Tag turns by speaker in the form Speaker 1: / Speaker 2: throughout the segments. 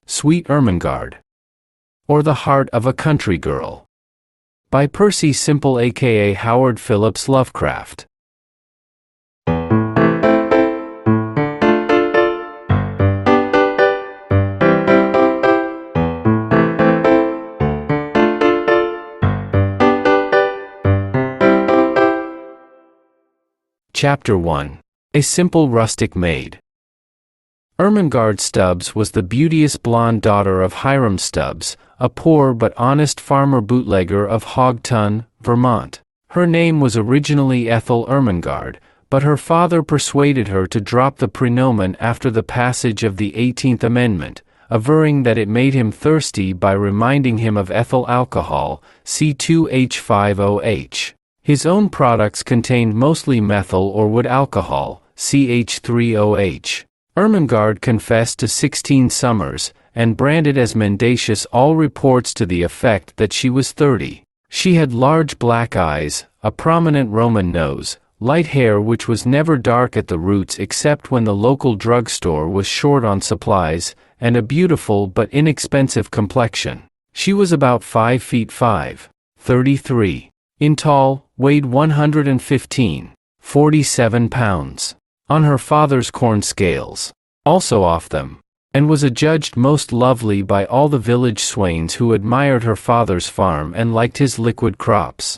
Speaker 1: Sweet Ermengarde, or The Heart of a Country Girl, by Percy Simple aka Howard Phillips Lovecraft. Chapter 1. A Simple Rustic Maid. Ermengarde Stubbs was the beauteous blonde daughter of Hiram Stubbs, a poor but honest farmer bootlegger of Hogton, Vermont. Her name was originally Ethel Ermengarde, but her father persuaded her to drop the praenomen after the passage of the 18th Amendment, averring that it made him thirsty by reminding him of ethyl alcohol, C2H5OH. His own products contained mostly methyl or wood alcohol, CH3OH. Ermengarde confessed to 16 summers, and branded as mendacious all reports to the effect that she was 30. She had large black eyes, a prominent Roman nose, light hair which was never dark at the roots except when the local drugstore was short on supplies, and a beautiful but inexpensive complexion. She was about 5 feet 5, 33. In tall, weighed 115, 47 pounds, on her father's corn scales, also off them, and was adjudged most lovely by all the village swains who admired her father's farm and liked his liquid crops.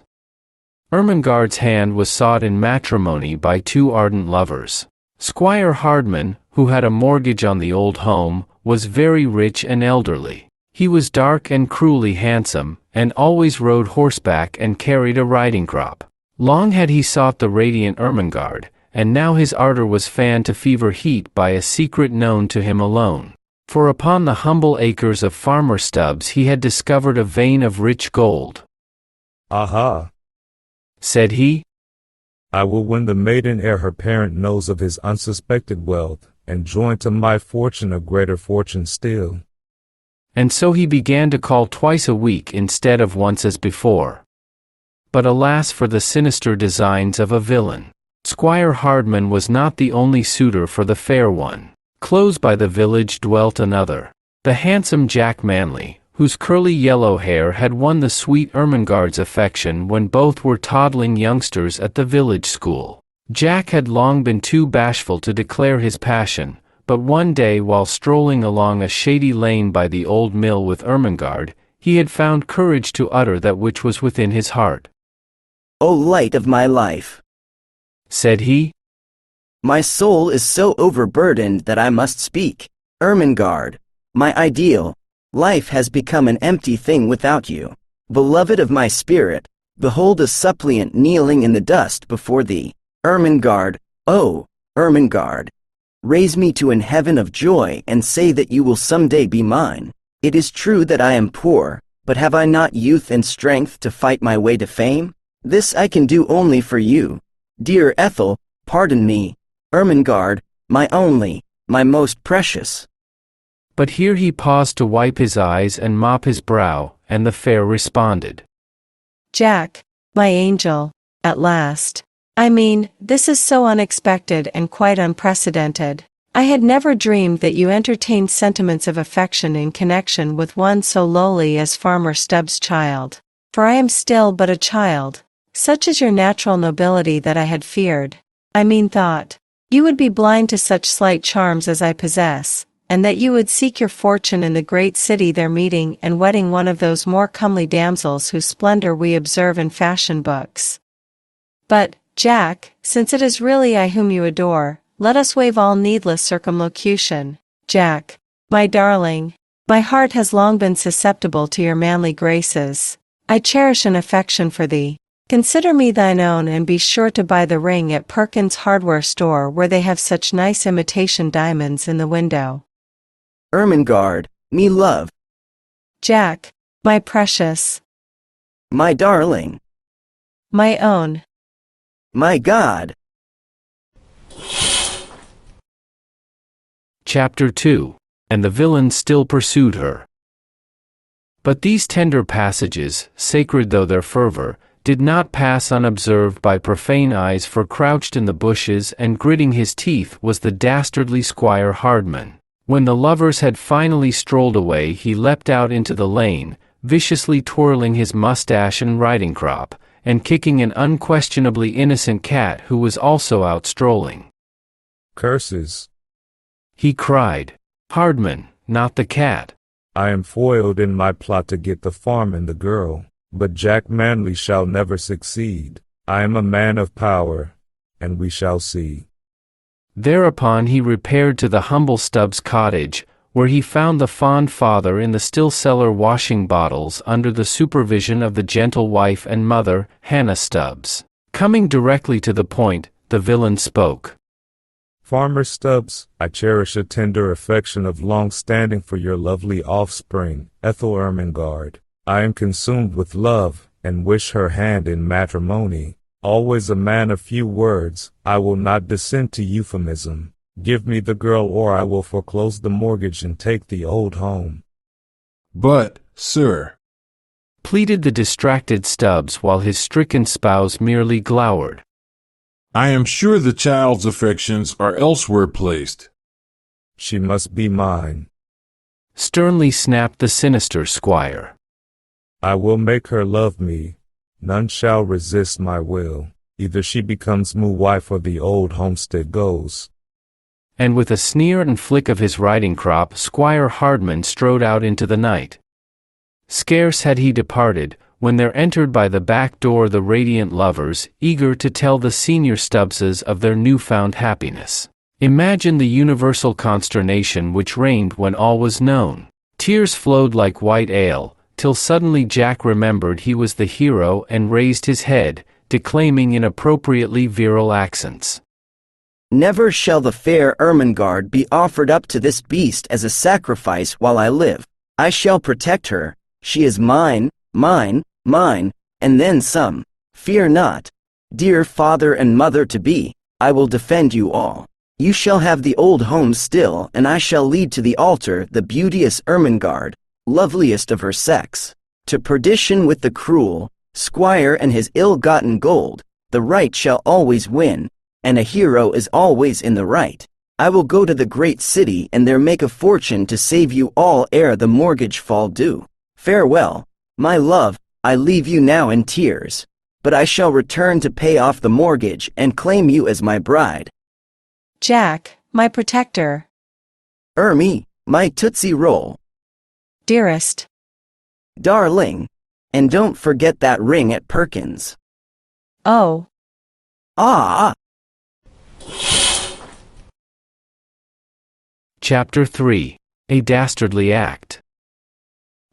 Speaker 1: Ermengarde's hand was sought in matrimony by two ardent lovers. Squire Hardman, who had a mortgage on the old home, was very rich and elderly. He was dark and cruelly handsome, and always rode horseback and carried a riding crop. Long had he sought the radiant Ermengarde, and now his ardor was fanned to fever heat by a secret known to him alone. For upon the humble acres of Farmer Stubbs he had discovered a vein of rich gold.
Speaker 2: "Aha,"
Speaker 1: said he,
Speaker 2: "I will win the maiden ere her parent knows of his unsuspected wealth, and join to my fortune a greater fortune still."
Speaker 1: And so he began to call twice a week instead of once as before. But alas for the sinister designs of a villain. Squire Hardman was not the only suitor for the fair one. Close by the village dwelt another, the handsome Jack Manley, whose curly yellow hair had won the sweet Ermengarde's affection when both were toddling youngsters at the village school. Jack had long been too bashful to declare his passion, but one day while strolling along a shady lane by the old mill with Ermengarde, he had found courage to utter that which was within his heart.
Speaker 3: "O light of my life,"
Speaker 1: said he,
Speaker 3: "my soul is so overburdened that I must speak. Ermengarde, my ideal, life has become an empty thing without you. Beloved of my spirit, behold a suppliant kneeling in the dust before thee. Ermengarde, oh, Ermengarde, raise me to an heaven of joy and say that you will someday be mine. It is true that I am poor, but have I not youth and strength to fight my way to fame? This I can do only for you. Dear Ethel, pardon me. Ermengarde, my only, my most precious."
Speaker 1: But here he paused to wipe his eyes and mop his brow, and the fair responded,
Speaker 4: "Jack, my angel, at last. I mean, this is so unexpected and quite unprecedented. I had never dreamed that you entertained sentiments of affection in connection with one so lowly as Farmer Stubbs' child. For I am still but a child. Such is your natural nobility that I had feared, thought, you would be blind to such slight charms as I possess, and that you would seek your fortune in the great city there meeting and wedding one of those more comely damsels whose splendor we observe in fashion books. But, Jack, since it is really I whom you adore, let us waive all needless circumlocution. Jack, my darling, my heart has long been susceptible to your manly graces. I cherish an affection for thee. Consider me thine own and be sure to buy the ring at Perkins' hardware store where they have such nice imitation diamonds in the window."
Speaker 3: "Ermengarde, me love.
Speaker 4: Jack, my precious.
Speaker 3: My darling.
Speaker 4: My own.
Speaker 3: My God."
Speaker 1: Chapter 2. And the villain still pursued her. But these tender passages, sacred though their fervor, did not pass unobserved by profane eyes, for crouched in the bushes and gritting his teeth was the dastardly Squire Hardman. When the lovers had finally strolled away, he leapt out into the lane, viciously twirling his mustache and riding crop, and kicking an unquestionably innocent cat who was also out strolling.
Speaker 2: Curses!
Speaker 1: He cried. Hardman, not the cat.
Speaker 2: I am foiled in my plot to get the farm and the girl, but Jack Manley shall never succeed. I am a man of power, and we shall see.
Speaker 1: Thereupon he repaired to the humble Stubbs cottage, where he found the fond father in the still cellar washing bottles under the supervision of the gentle wife and mother, Hannah Stubbs. Coming directly to the point, the villain spoke.
Speaker 2: Farmer Stubbs, I cherish a tender affection of long standing for your lovely offspring, Ethel Ermengarde. I am consumed with love, and wish her hand in matrimony. Always a man of few words, I will not descend to euphemism. Give me the girl or I will foreclose the mortgage and take the old home.
Speaker 5: But, sir,
Speaker 1: pleaded the distracted Stubbs while his stricken spouse merely glowered.
Speaker 5: I am sure the child's affections are elsewhere placed.
Speaker 2: She must be mine,
Speaker 1: sternly snapped the sinister squire.
Speaker 2: I will make her love me. None shall resist my will. Either she becomes my wife or the old homestead goes.
Speaker 1: And with a sneer and flick of his riding crop, Squire Hardman strode out into the night. Scarce had he departed, when there entered by the back door the radiant lovers, eager to tell the senior Stubbses of their newfound happiness. Imagine the universal consternation which reigned when all was known. Tears flowed like white ale, till suddenly Jack remembered he was the hero and raised his head, declaiming in appropriately virile accents.
Speaker 3: Never shall the fair Ermengarde be offered up to this beast as a sacrifice while I live. I shall protect her. She is mine, mine, mine, and then some. Fear not. Dear father and mother-to-be, I will defend you all. You shall have the old home still, and I shall lead to the altar the beauteous Ermengarde, loveliest of her sex. To perdition with the cruel squire and his ill-gotten gold. The right shall always win, and a hero is always in the right. I will go to the great city and there make a fortune to save you all ere the mortgage fall due. Farewell, my love, I leave you now in tears, but I shall return to pay off the mortgage and claim you as my bride.
Speaker 4: Jack, my protector.
Speaker 3: Ermy, my Tootsie Roll.
Speaker 4: Dearest.
Speaker 3: Darling. And don't forget that ring at Perkins.
Speaker 4: Oh.
Speaker 3: Ah.
Speaker 1: Chapter 3. A Dastardly Act.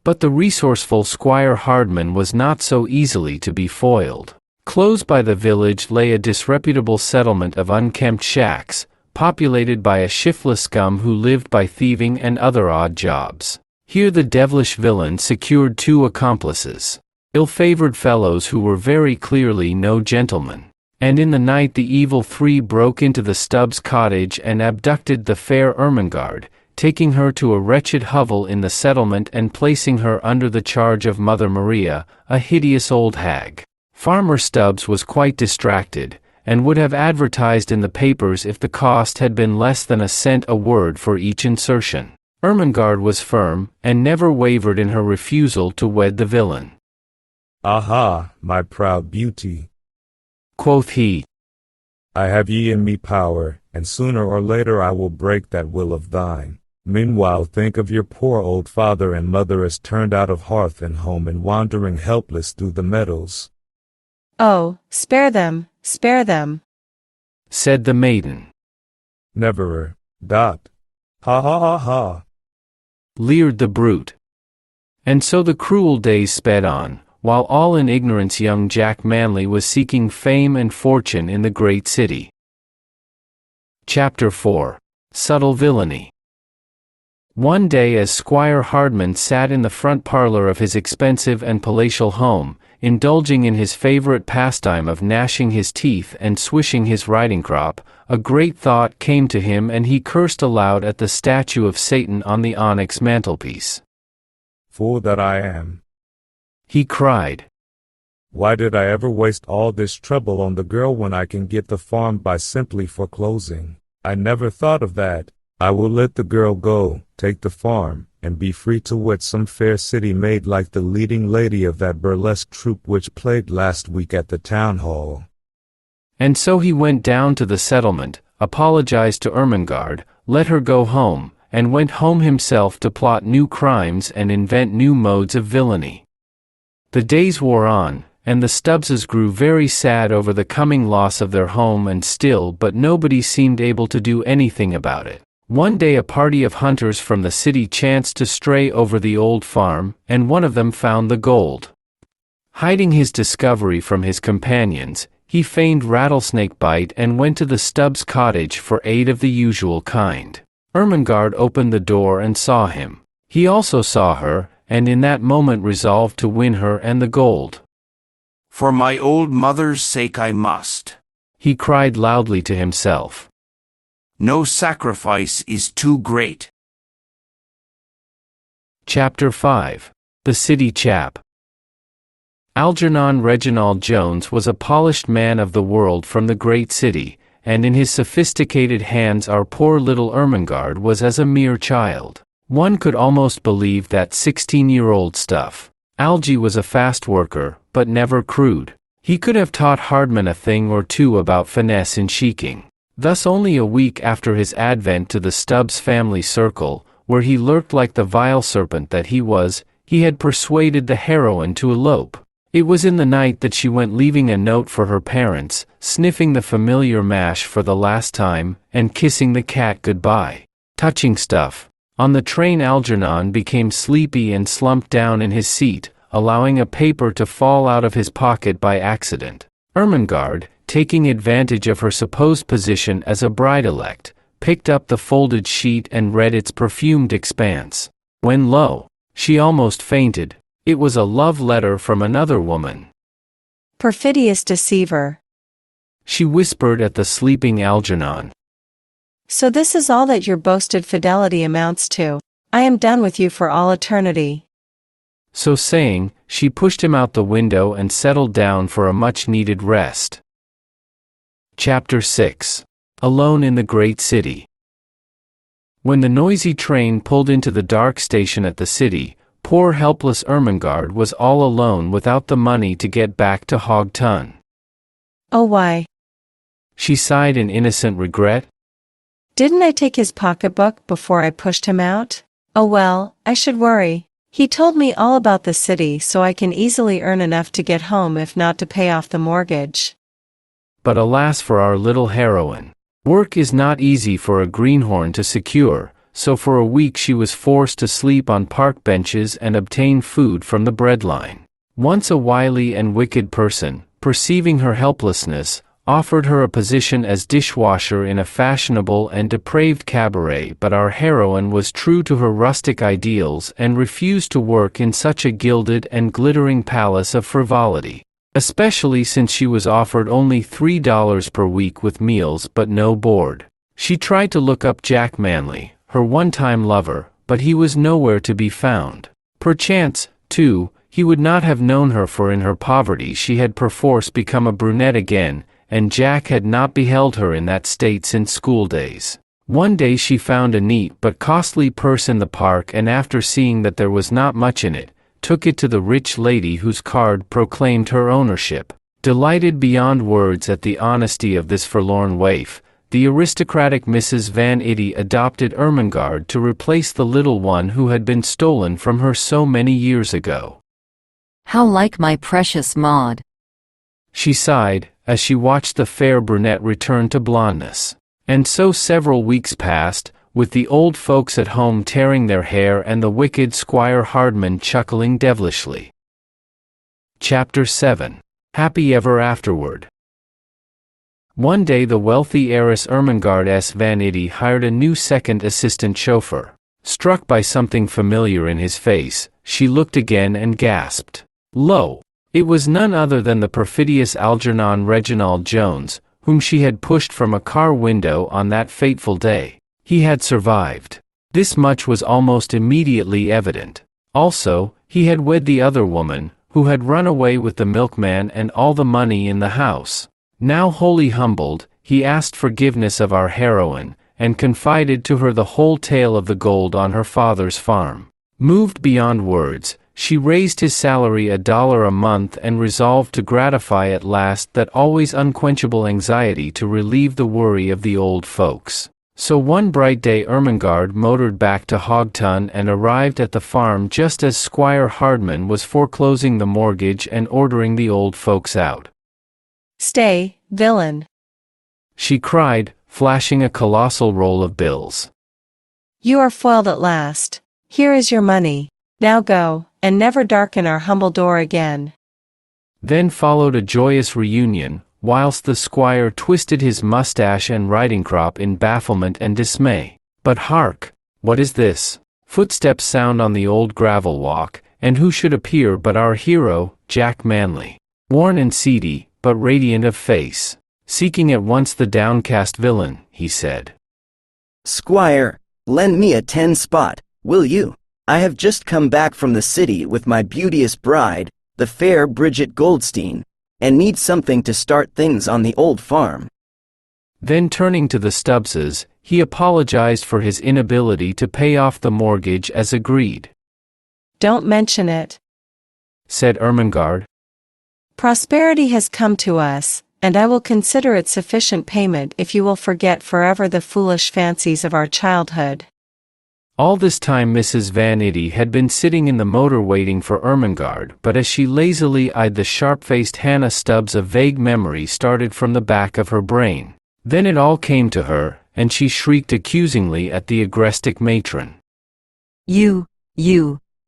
Speaker 1: But the resourceful Squire Hardman was not so easily to be foiled. Close by the village lay a disreputable settlement of unkempt shacks, populated by a shiftless scum who lived by thieving and other odd jobs. Here the devilish villain secured 2 accomplices, ill-favored fellows who were very clearly no gentlemen. And in the night the evil 3 broke into the Stubbs cottage and abducted the fair Ermengarde, taking her to a wretched hovel in the settlement and placing her under the charge of Mother Maria, a hideous old hag. Farmer Stubbs was quite distracted, and would have advertised in the papers if the cost had been less than a cent a word for each insertion. Ermengarde was firm, and never wavered in her refusal to wed the villain.
Speaker 2: Aha, my proud beauty,
Speaker 1: quoth he.
Speaker 2: I have ye in me power, and sooner or later I will break that will of thine. Meanwhile think of your poor old father and mother as turned out of hearth and home and wandering helpless through the meadows.
Speaker 4: Oh, spare them,
Speaker 1: said the maiden.
Speaker 2: Neverer. Dot. Ha ha ha ha.
Speaker 1: Leered the brute. And so the cruel days sped on, while all in ignorance young Jack Manley was seeking fame and fortune in the great city. Chapter 4. Subtle Villainy. One day as Squire Hardman sat in the front parlor of his expensive and palatial home, indulging in his favorite pastime of gnashing his teeth and swishing his riding crop, a great thought came to him and he cursed aloud at the statue of Satan on the onyx mantelpiece.
Speaker 2: Fool that I am,
Speaker 1: he cried.
Speaker 2: Why did I ever waste all this trouble on the girl when I can get the farm by simply foreclosing? I never thought of that. I will let the girl go, take the farm, and be free to wed some fair city maid like the leading lady of that burlesque troupe which played last week at the town hall.
Speaker 1: And so he went down to the settlement, apologized to Ermengarde, let her go home, and went home himself to plot new crimes and invent new modes of villainy. The days wore on, and the Stubbses grew very sad over the coming loss of their home and still but nobody seemed able to do anything about it. One day a party of hunters from the city chanced to stray over the old farm, and one of them found the gold. Hiding his discovery from his companions, he feigned rattlesnake bite and went to the Stubbs cottage for aid of the usual kind. Ermengarde opened the door and saw him. He also saw her, and in that moment resolved to win her and the gold.
Speaker 6: "For my old mother's sake I must,"
Speaker 1: he cried loudly to himself.
Speaker 6: "No sacrifice is too great."
Speaker 1: Chapter 5. The City Chap. Algernon Reginald Jones was a polished man of the world from the great city, and in his sophisticated hands our poor little Ermengarde was as a mere child. One could almost believe that 16-year-old stuff. Algy was a fast worker, but never crude. He could have taught Hardman a thing or two about finesse in sheaking. Thus only a week after his advent to the Stubbs family circle, where he lurked like the vile serpent that he was, he had persuaded the heroine to elope. It was in the night that she went, leaving a note for her parents, sniffing the familiar mash for the last time, and kissing the cat goodbye. Touching stuff. On the train Algernon became sleepy and slumped down in his seat, allowing a paper to fall out of his pocket by accident. Ermengarde, taking advantage of her supposed position as a bride-elect, picked up the folded sheet and read its perfumed expanse. When lo, she almost fainted. It was a love letter from another woman.
Speaker 4: Perfidious deceiver,
Speaker 1: she whispered at the sleeping Algernon.
Speaker 4: So this is all that your boasted fidelity amounts to. I am done with you for all eternity.
Speaker 1: So saying, she pushed him out the window and settled down for a much-needed rest. Chapter 6. Alone in the Great City. When the noisy train pulled into the dark station at the city, poor helpless Ermengarde was all alone without the money to get back to Hog Ton.
Speaker 4: Oh why?
Speaker 1: She sighed in innocent regret.
Speaker 4: Didn't I take his pocketbook before I pushed him out? Oh well, I should worry. He told me all about the city so I can easily earn enough to get home if not to pay off the mortgage.
Speaker 1: But alas for our little heroine. Work is not easy for a greenhorn to secure, so for a week she was forced to sleep on park benches and obtain food from the breadline. Once a wily and wicked person, perceiving her helplessness, offered her a position as dishwasher in a fashionable and depraved cabaret, but our heroine was true to her rustic ideals and refused to work in such a gilded and glittering palace of frivolity, especially since she was offered only $3 per week with meals but no board. She tried to look up Jack Manley, her one-time lover, but he was nowhere to be found. Perchance, too, he would not have known her, for in her poverty she had perforce become a brunette again, and Jack had not beheld her in that state since school days. One day she found a neat but costly purse in the park, and after seeing that there was not much in it, took it to the rich lady whose card proclaimed her ownership. Delighted beyond words at the honesty of this forlorn waif, the aristocratic Mrs. Van Itty adopted Ermengarde to replace the little one who had been stolen from her so many years ago.
Speaker 7: How like my precious Maud,
Speaker 1: she sighed, as she watched the fair brunette return to blondness. And so several weeks passed, with the old folks at home tearing their hair and the wicked Squire Hardman chuckling devilishly. Chapter 7. Happy Ever Afterward. One day the wealthy heiress Ermengarde S. Van Itty hired a new second assistant chauffeur. Struck by something familiar in his face, she looked again and gasped. Lo! It was none other than the perfidious Algernon Reginald Jones, whom she had pushed from a car window on that fateful day. He had survived. This much was almost immediately evident. Also, he had wed the other woman, who had run away with the milkman and all the money in the house. Now wholly humbled, he asked forgiveness of our heroine, and confided to her the whole tale of the gold on her father's farm. Moved beyond words, she raised his salary $1 a month and resolved to gratify at last that always unquenchable anxiety to relieve the worry of the old folks. So one bright day Ermengarde motored back to Hogton and arrived at the farm just as Squire Hardman was foreclosing the mortgage and ordering the old folks out.
Speaker 4: "Stay, villain!"
Speaker 1: she cried, flashing a colossal roll of bills.
Speaker 4: "You are foiled at last. Here is your money. Now go, and never darken our humble door again."
Speaker 1: Then followed a joyous reunion, whilst the squire twisted his mustache and riding crop in bafflement and dismay. But hark! What is this? Footsteps sound on the old gravel walk, and who should appear but our hero, Jack Manley. Worn and seedy, but radiant of face. Seeking at once the downcast villain, he said.
Speaker 3: "Squire, lend me a 10-spot, will you? I have just come back from the city with my beauteous bride, the fair Bridget Goldstein, and need something to start things on the old farm."
Speaker 1: Then turning to the Stubbses, he apologized for his inability to pay off the mortgage as agreed.
Speaker 4: "Don't mention it,"
Speaker 1: said Ermengarde.
Speaker 4: "Prosperity has come to us, and I will consider it sufficient payment if you will forget forever the foolish fancies of our childhood."
Speaker 1: All this time Mrs. Van Itty had been sitting in the motor waiting for Ermengarde, but as she lazily eyed the sharp-faced Hannah Stubbs a vague memory started from the back of her brain. Then it all came to her, and she shrieked accusingly at the agrestic matron.
Speaker 7: You,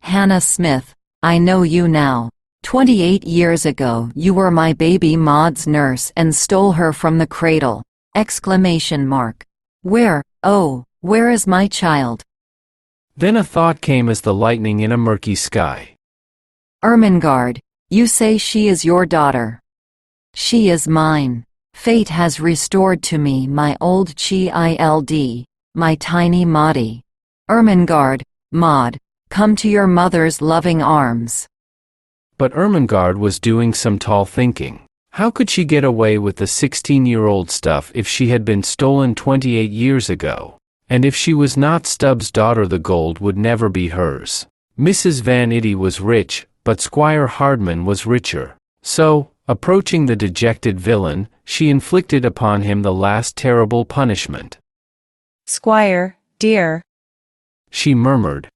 Speaker 7: Hannah Smith, I know you now. 28 years ago you were my baby Maud's nurse and stole her from the cradle! Exclamation mark. Where is my child?
Speaker 1: Then a thought came as the lightning in a murky sky.
Speaker 7: Ermengarde, you say she is your daughter. She is mine. Fate has restored to me my old child, my tiny Maudie. Ermengarde, Maud, come to your mother's loving arms.
Speaker 1: But Ermengarde was doing some tall thinking. How could she get away with the 16-year-old stuff if she had been stolen 28 years ago? And if she was not Stubbs' daughter, the gold would never be hers. Mrs. Van Itty was rich, but Squire Hardman was richer. So, approaching the dejected villain, she inflicted upon him the last terrible punishment.
Speaker 4: "Squire, dear,"
Speaker 1: she murmured,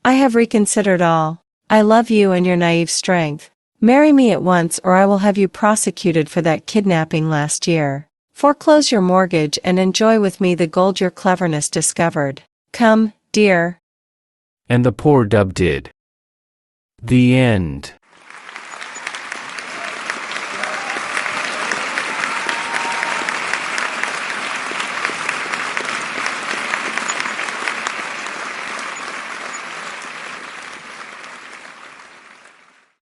Speaker 4: "I have reconsidered all. I love you and your naive strength. Marry me at once or I will have you prosecuted for that kidnapping last year. Foreclose your mortgage and enjoy with me the gold your cleverness discovered. Come, dear."
Speaker 1: And the poor dub did. The end.